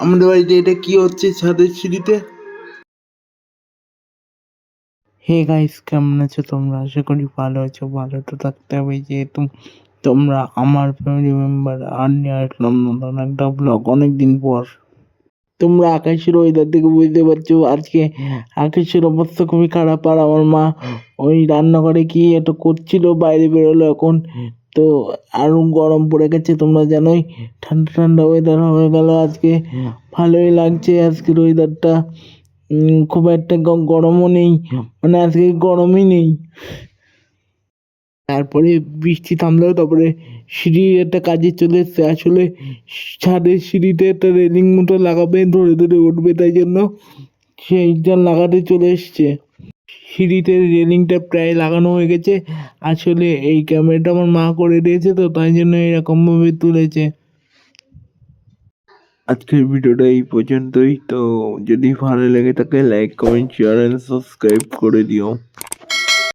আমাদের বাড়িতে এটা কি হচ্ছে ছাদের সিঁড়িতে? হে গাইস, কেমন আছো তোমরা? আশা করি ভালো আছো। ভালো তো থাকতে হবে, যেহেতু তোমরা আমার ফ্যামিলি মেম্বার। আর নিয়ে আসলাম নতুন একটা ব্লগ অনেকদিন পর। তোমরা আকাশের ওয়েদার দেখে বুঝতে পারছো আজকে আকাশের অবস্থা খুবই খারাপ। আর আমার মা ওই রান্নাঘরে কি একটা করছিল, বাইরে বেরোলো এখন। তো আরো গরম পড়ে গেছে, তোমরা জানোই। ঠান্ডা ঠান্ডা ওয়েদার হয়ে গেল আজকে। ভালোই লাগছে আজকের ওয়েদারটা। খুব একটা গরমও নেই, মানে আজকে গরমই নেই। তারপরে বৃষ্টি থামলো, তারপরে সিঁড়ির একটা কাজে চলে এসছে। আসলে ছাদের সিঁড়িতে একটা রেলিং মতো লাগাবে, ধরে ধরে উঠবে, তাই জন্য সেইটা লাগাতে চলে এসছে। সিঁড়িতে রেলিংটা প্রায় লাগানো হয়ে গেছে। আসলে এই ক্যামেরাটা আমার মা করে দিয়েছে, তো তাই জন্য এরকম ভাবে তুলেছে। আজকের ভিডিওটা এই পর্যন্তই। তো যদি ভালো লেগে থাকে like, comment, share and subscribe করে দিও।